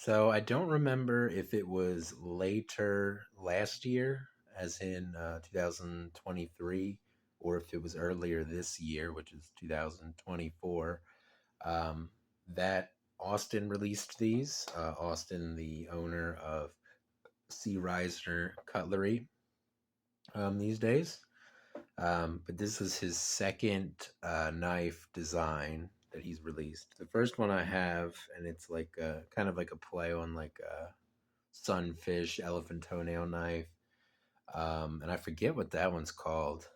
So I don't remember if it was later last year, as in 2023, or if it was earlier this year, which is 2024, um, that Austin released these. Austin, the owner of C. Risner Cutlery these days. But this is his second knife design that he's released. The first one I have, and it's like kind of like a play on like a sunfish elephant toenail knife. And I forget what that one's called.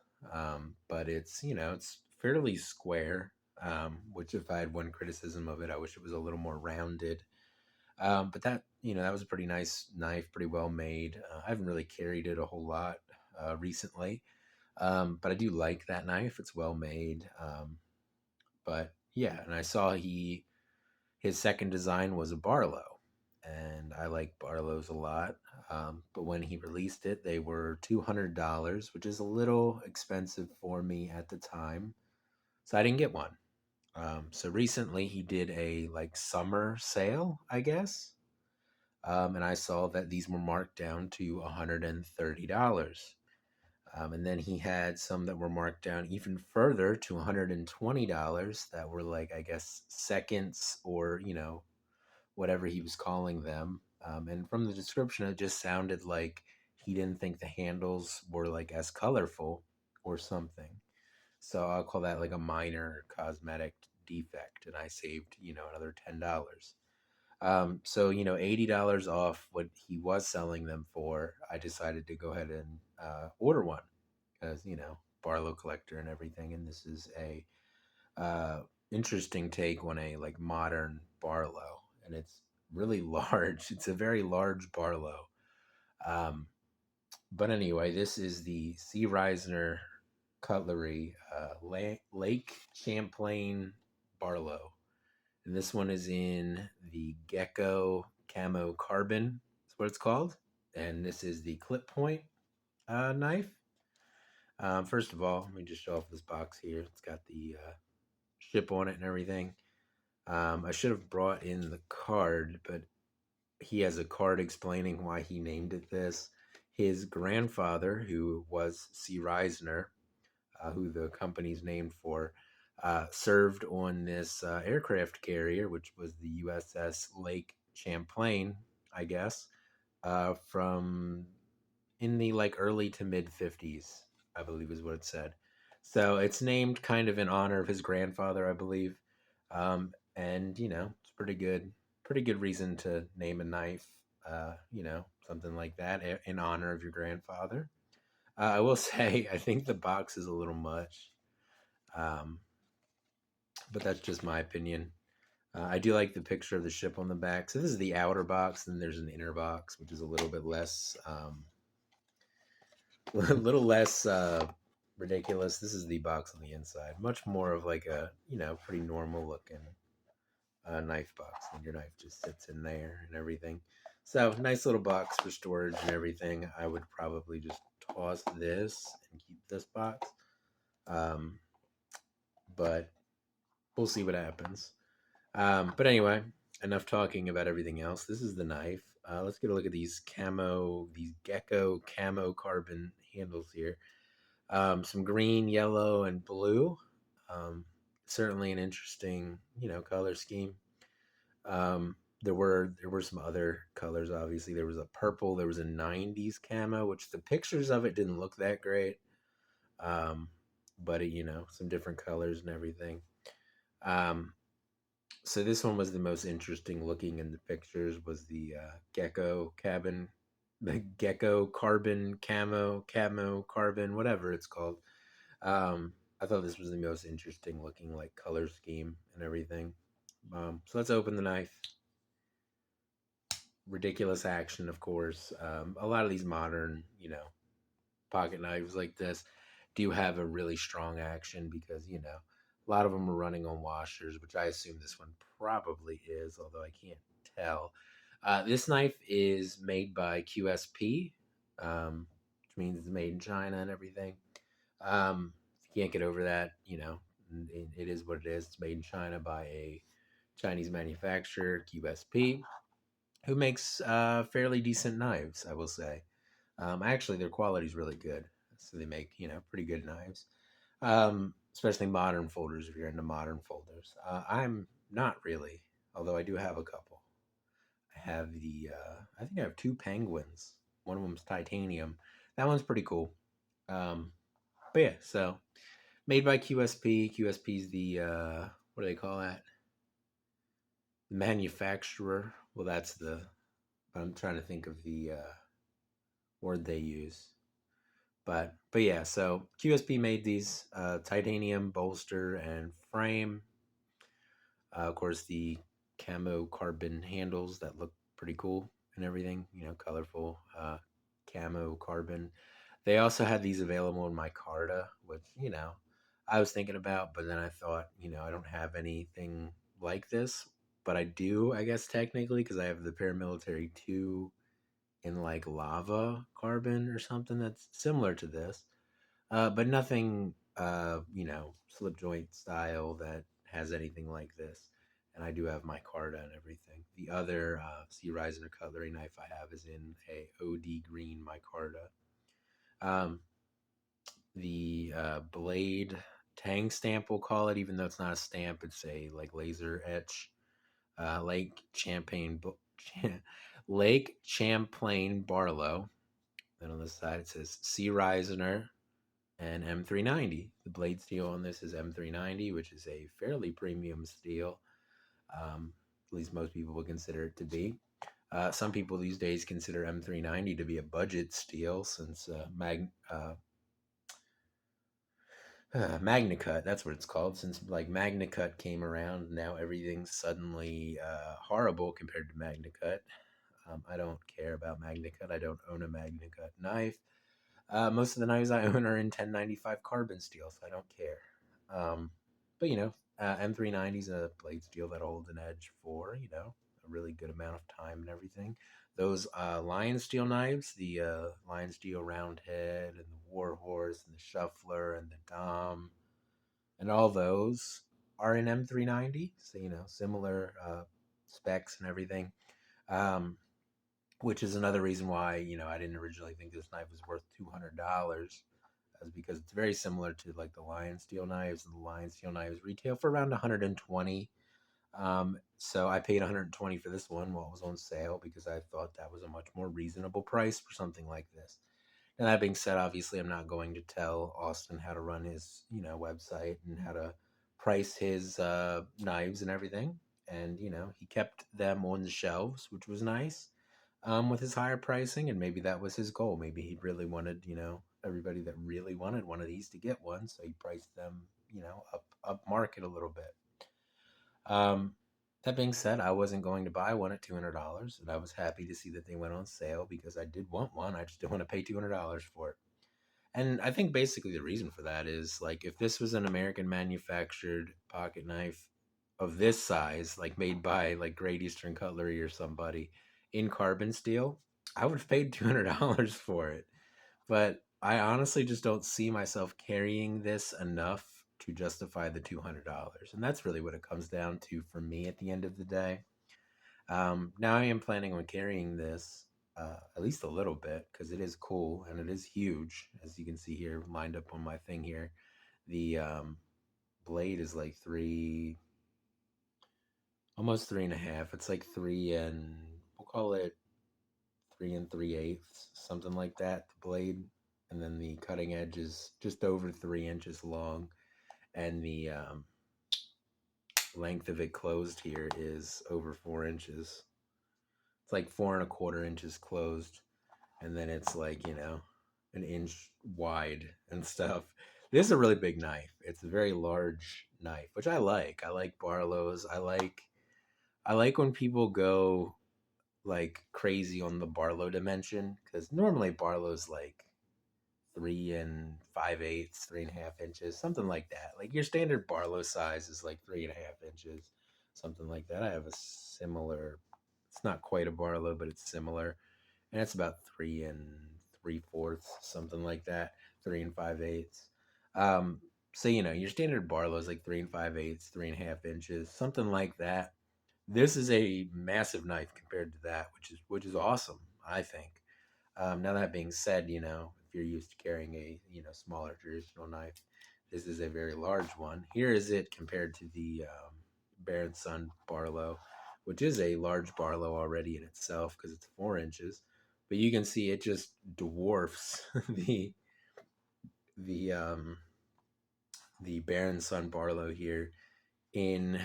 But it's, it's fairly square. Which if I had one criticism of it, I wish it was a little more rounded. But that was a pretty nice knife, pretty well made. I haven't really carried it a whole lot recently. But I do like that knife. It's well made. But yeah, and I saw his second design was a Barlow, and I like Barlows a lot. But when he released it, they were $200, which is a little expensive for me at the time, so I didn't get one. So recently he did a like summer sale, I guess, and I saw that these were marked down to $130. And then he had some that were marked down even further to $120 that were like, I guess, seconds or, whatever he was calling them. And from the description, it just sounded like he didn't think the handles were like as colorful or something. So I'll call that like a minor cosmetic defect. And I saved, another $10. So, $80 off what he was selling them for. I decided to go ahead and order one because, Barlow collector and everything. And this is a interesting take on a like modern Barlow. And it's really large. It's a very large Barlow. Um, but anyway, this is the C. Risner Cutlery Lake Champlain Barlow. And this one is in the Gecko Camo Carbon. That's what it's called. And this is the clip point knife. First of all, let me just show off this box here. It's got the ship on it and everything. I should have brought in the card, but he has a card explaining why he named it this. His grandfather, who was C. Risner, who the company's named for, served on this aircraft carrier, which was the USS Lake Champlain, I guess, from in the like early to mid 50s, I believe is what it said. So it's named kind of in honor of his grandfather, I believe. And it's pretty good reason to name a knife, something like that in honor of your grandfather. I will say, I think the box is a little much, um, but that's just my opinion. I do like the picture of the ship on the back. So this is the outer box, then there's an inner box, which is a little bit less, a little less ridiculous. This is the box on the inside, much more of like a pretty normal looking knife box. And your knife just sits in there and everything. So nice little box for storage and everything. I would probably just toss this and keep this box. Um, but we'll see what happens. But anyway, enough talking about everything else. This is the knife. Let's get a look at these gecko camo carbon handles here. Some green, yellow, and blue. Um, Certainly an interesting, color scheme. There were some other colors. Obviously, there was a purple. There was a '90s camo, which the pictures of it didn't look that great. Um, but some different colors and everything. Um, so this one was the most interesting looking in the pictures. Was the the gecko carbon camo carbon, whatever it's called. I thought this was the most interesting looking like color scheme and everything. So let's open the knife. Ridiculous action, of course. A lot of these modern, pocket knives like this do have a really strong action because, a lot of them are running on washers, which I assume this one probably is, although I can't tell. This knife is made by QSP, which means it's made in China and everything. If you can't get over that, it is what it is. It's made in China by a Chinese manufacturer, QSP. who makes fairly decent knives, I will say. Actually, their quality is really good, so they make pretty good knives. Especially modern folders if you're into modern folders. I'm not really, although I do have a couple. I have I think I have two penguins. One of them's titanium. That one's pretty cool. Um, but yeah, so made by QSP. QSP is the what do they call that? The manufacturer. Well, that's the. I'm trying to think of the word they use. But yeah, so QSP made these titanium bolster and frame. Of course, the camo carbon handles that look pretty cool and everything. Colorful camo carbon. They also had these available in my Carta, which I was thinking about, but then I thought I don't have anything like this, but I do, I guess technically, because I have the paramilitary 2 in like lava carbon or something that's similar to this, but nothing, slip joint style that has anything like this. And I do have my Carta and everything. The other C Risner cutlery knife I have is in a OD green micarta. Um, the blade tang stamp, we'll call it, even though it's not a stamp, it's a like laser etch. Lake Champlain, Lake Champlain Barlow. Then on the side it says C Risner and M390. The blade steel on this is M390, which is a fairly premium steel. At least most people would consider it to be. Some people these days consider M390 to be a budget steel since MagnaCut, that's what it's called. Since like MagnaCut came around, now everything's suddenly horrible compared to MagnaCut. I don't care about MagnaCut. I don't own a MagnaCut knife. Most of the knives I own are in 1095 carbon steel, so I don't care. But M390 is a blade steel that holds an edge for a really good amount of time and everything. Those lion steel knives, the lion steel round head and the warhorse and the shuffler and the dom and all those are in M390. So similar specs and everything. Um, which is another reason why I didn't originally think this knife was worth $200, is because it's very similar to like the lion steel knives, and the lion steel knives retail for around 120. So I paid 120 for this one while it was on sale because I thought that was a much more reasonable price for something like this. And that being said, obviously I'm not going to tell Austin how to run his website and how to price his knives and everything. And he kept them on the shelves, which was nice, with his higher pricing, and maybe that was his goal. Maybe he really wanted, everybody that really wanted one of these to get one, so he priced them, up market a little bit. Um, that being said, I wasn't going to buy one at $200, and I was happy to see that they went on sale because I did want one. I just didn't want to pay $200 for it. And I think basically the reason for that is like if this was an American manufactured pocket knife of this size, like made by like Great Eastern Cutlery or somebody in carbon steel, I would have paid $200 for it. But I honestly just don't see myself carrying this enough to justify the $200. And that's really what it comes down to for me at the end of the day. Now I am planning on carrying this at least a little bit because it is cool and it is huge, as you can see here lined up on my thing here. The blade is like almost 3.5. It's like three and we'll call it 3 3/8, something like that. The blade, and then the cutting edge is just over 3 inches long, and the length of it closed here is over 4 inches. It's like 4 1/4 inches closed, and then it's like an inch wide and stuff. This is a really big knife. It's a very large knife, which I like. I like Barlow's. I like when people go like crazy on the Barlow dimension, because normally Barlow's like 3 5/8, 3.5 inches, something like that. Like your standard Barlow size is like 3.5 inches, something like that. I have a similar. It's not quite a Barlow, but it's similar, and it's about 3 3/4, something like that. 3 5/8. So your standard Barlow is like 3 5/8, 3.5 inches, something like that. This is a massive knife compared to that, which is awesome, I think. Now that being said, if you're used to carrying a smaller traditional knife, this is a very large one. Here is it compared to the Baron Son Barlow, which is a large Barlow already in itself because it's 4 inches. But you can see it just dwarfs the um, the Baron Son Barlow here. In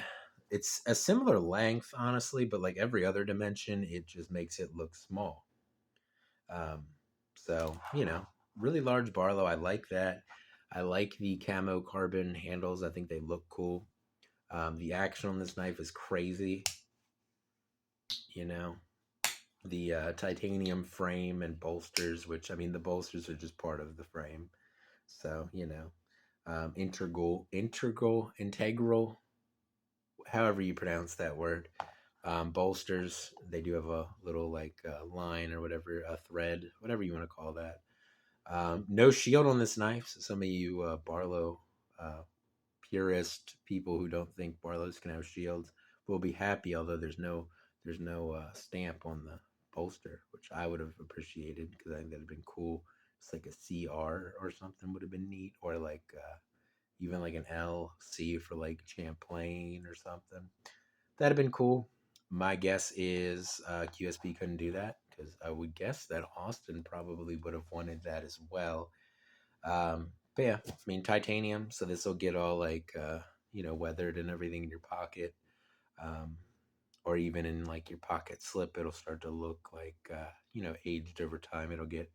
It's a similar length, honestly, but like every other dimension, it just makes it look small. Um, so, really large Barlow. I like that. I like the camo carbon handles. I think they look cool. The action on this knife is crazy. You know, the titanium frame and bolsters, which I mean, the bolsters are just part of the frame. So, integral, however you pronounce that word. Bolsters, they do have a little like line or whatever, a thread, whatever you want to call that. No shield on this knife. So some of you Barlow uh, purist people who don't think Barlows can have shields will be happy. Although there's no stamp on the bolster, which I would have appreciated because I think that'd have been cool. It's like a CR or something would have been neat, or like even like an LC for like Champlain or something. That'd have been cool. My guess is QSP couldn't do that because I would guess that Austin probably would have wanted that as well. But yeah, I mean titanium, so this will get all like weathered and everything in your pocket, um, or even in like your pocket slip. It'll start to look like aged over time. It'll get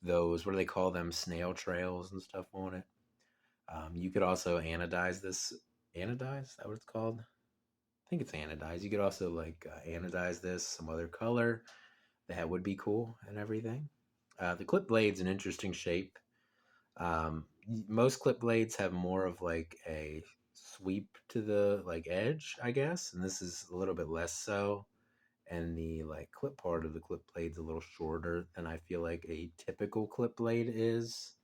those, what do they call them, snail trails and stuff on it. You could also anodize this. Anodize, is that what it's called? I think it's anodized. You could also like anodize this some other color. That would be cool and everything. The clip blade's an interesting shape. Most clip blades have more of like a sweep to the like edge, I guess, and this is a little bit less so. And the like clip part of the clip blade's a little shorter than I feel like a typical clip blade is.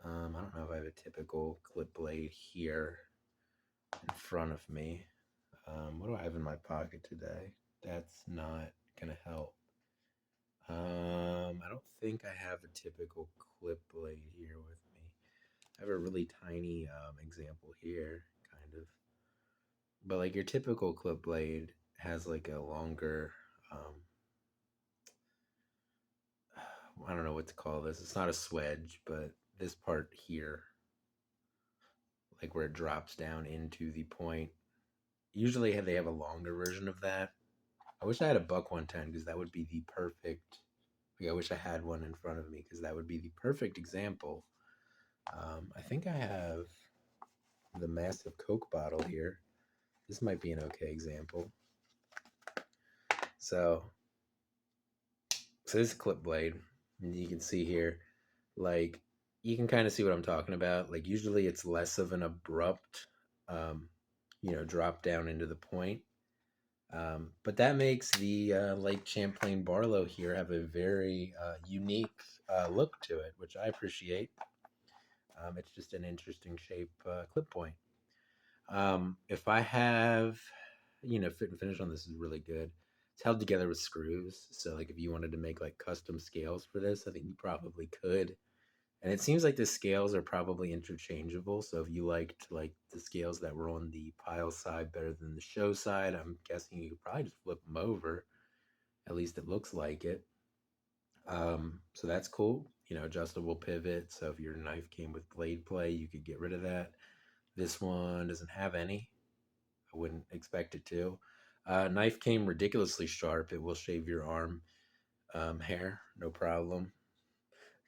I don't know if I have a typical clip blade here in front of me. What do I have in my pocket today? That's not gonna help. I don't think I have a typical clip blade here with me. I have a really tiny example here, kind of. But like your typical clip blade has like a longer, I don't know what to call this. It's not a swedge, but this part here, like where it drops down into the point. Usually they have a longer version of that. I wish I had a buck 110 because that would be the perfect. Like, I wish I had one in front of me because that would be the perfect example. I think I have the massive Coke bottle here. This might be an okay example. So, so this is a clip blade. And you can see here, like, you can kind of see what I'm talking about. Like, usually it's less of an abrupt, um, drop down into the point. But that makes the Lake Champlain Barlow here have a very unique look to it, which I appreciate. It's just an interesting shape clip point. If I have, fit and finish on this is really good. It's held together with screws. So like if you wanted to make like custom scales for this, I think you probably could. And it seems like the scales are probably interchangeable. So if you liked like the scales that were on the pile side better than the show side, I'm guessing you could probably just flip them over. At least it looks like it. So that's cool. Adjustable pivot. So if your knife came with blade play, you could get rid of that. This one doesn't have any. I wouldn't expect it to. Knife came ridiculously sharp. It will shave your arm hair, no problem.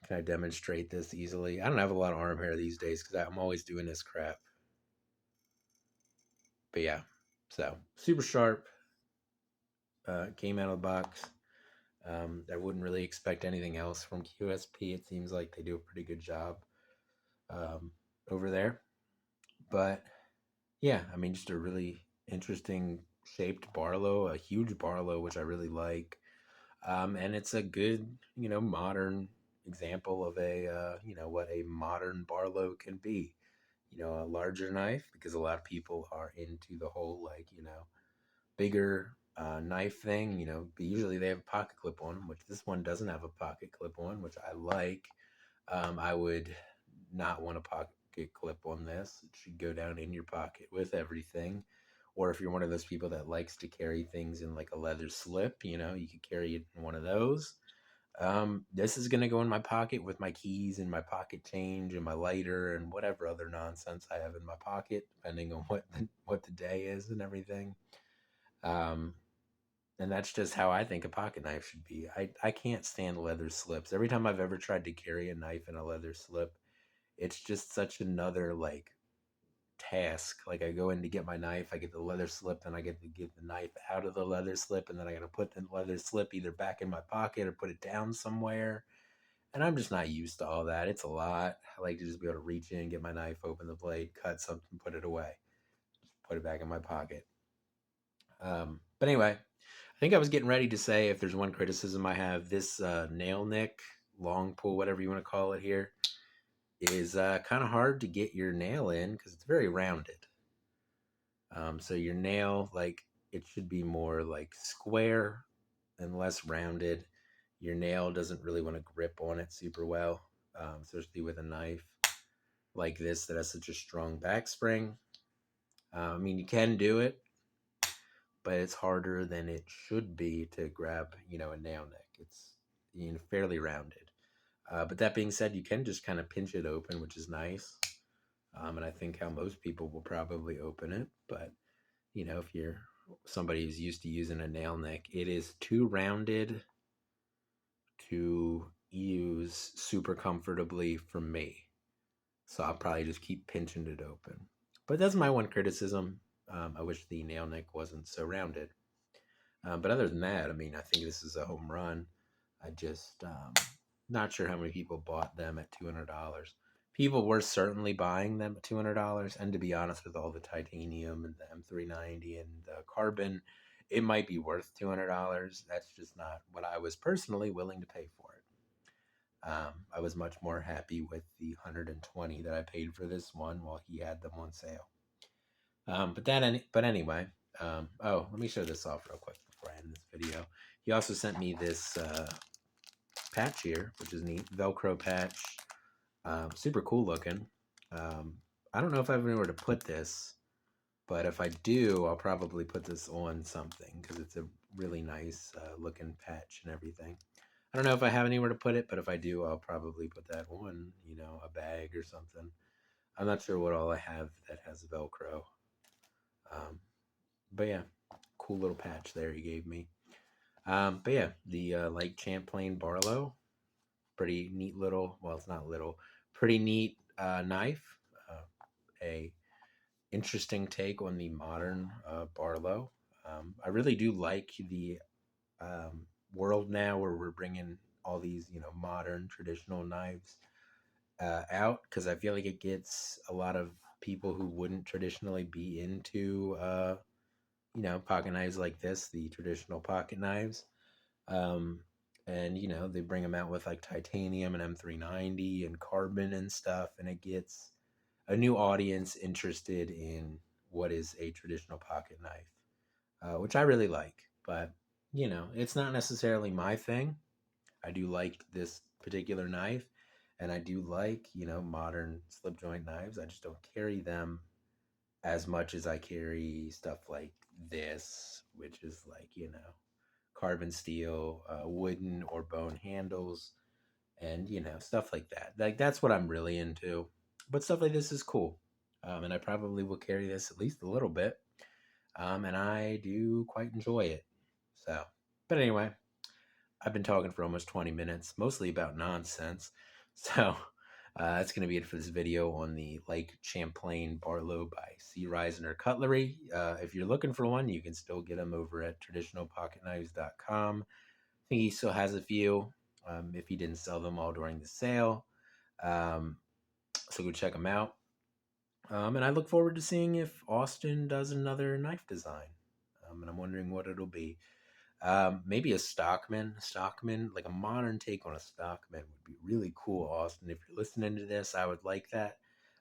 Can I demonstrate this easily? I don't have a lot of arm hair these days because I'm always doing this crap. But yeah, so super sharp. Came out of the box. I wouldn't really expect anything else from QSP. It seems like they do a pretty good job um, over there. But yeah, I mean, just a really interesting shaped Barlow, a huge Barlow, which I really like. And it's a good, modern example of what a modern Barlow can be. A larger knife because a lot of people are into the whole like, bigger knife thing, but usually they have a pocket clip on them, which this one doesn't have a pocket clip on, which I like. I would not want a pocket clip on this. It should go down in your pocket with everything. Or if you're one of those people that likes to carry things in like a leather slip, you could carry it in one of those. This is gonna go in my pocket with my keys and my pocket change and my lighter and whatever other nonsense I have in my pocket, depending on what the day is and everything. Um, and that's just how I think a pocket knife should be. I can't stand leather slips. Every time I've ever tried to carry a knife in a leather slip, it's just such another like task. Like I go in to get my knife, I get the leather slip, then I get to get the knife out of the leather slip, and then I got to put the leather slip either back in my pocket or put it down somewhere. And I'm just not used to all that. It's a lot. I like to just be able to reach in, get my knife, open the blade, cut something, put it away, just put it back in my pocket. But anyway, I think I was getting ready to say if there's one criticism I have, this nail nick, long pull, whatever you want to call it here, is kind of hard to get your nail in because it's very rounded. So your nail, like, it should be more like square and less rounded. Your nail doesn't really want to grip on it super well, especially with a knife like this that has such a strong back spring. I mean, you can do it, but it's harder than it should be to grab, a nail neck. It's fairly rounded. But that being said, you can just kind of pinch it open, which is nice. And I think how most people will probably open it. But, if you're somebody who's used to using a nail neck, it is too rounded to use super comfortably for me. So I'll probably just keep pinching it open. But that's my one criticism. I wish the nail neck wasn't so rounded. But other than that, I mean, I think this is a home run. I just not sure how many people bought them at $200. People were certainly buying them at $200, and to be honest, with all the titanium and the M390 and the carbon, it might be worth $200. That's just not what I was personally willing to pay for it. I was much more happy with the 120 that I paid for this one while he had them on sale. But anyway, oh, let me show this off real quick before I end this video. He also sent me this patch here, which is neat, Velcro patch, super cool looking. I don't know if I have anywhere to put this, but if I do, I'll probably put this on something because it's a really nice looking patch and everything. I don't know if I have anywhere to put it, but if I do, I'll probably put that on, a bag or something. I'm not sure what all I have that has Velcro. But yeah, cool little patch there he gave me. But yeah, the Lake Champlain Barlow, pretty neat little, well, it's not little, pretty neat knife. A interesting take on the modern Barlow. I really do like the world now where we're bringing all these, modern traditional knives out because I feel like it gets a lot of people who wouldn't traditionally be into pocket knives like this, the traditional pocket knives. Um, and, they bring them out with like titanium and M390 and carbon and stuff. And it gets a new audience interested in what is a traditional pocket knife, which I really like. But, it's not necessarily my thing. I do like this particular knife. And I do like, modern slip joint knives. I just don't carry them as much as I carry stuff like this, which is like, carbon steel, wooden or bone handles, and, stuff like that. Like, that's what I'm really into. But stuff like this is cool. And I probably will carry this at least a little bit. And I do quite enjoy it. So, but anyway, I've been talking for almost 20 minutes, mostly about nonsense. So that's going to be it for this video on the Lake Champlain Barlow by C. Risner Cutlery. If you're looking for one, you can still get them over at traditionalpocketknives.com. I think he still has a few if he didn't sell them all during the sale. So go check them out. And I look forward to seeing if Austin does another knife design. And I'm wondering what it'll be. Maybe a Stockman, like a modern take on a Stockman would be really cool, Austin. If you're listening to this, I would like that.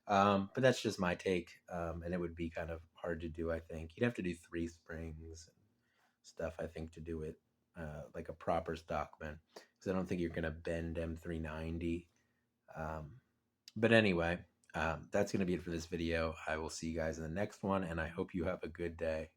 But that's just my take. And it would be kind of hard to do, I think. You'd have to do 3 springs, stuff, I think, to do it like a proper Stockman, because I don't think you're going to bend M390. Um, but anyway, that's going to be it for this video. I will see you guys in the next one, and I hope you have a good day.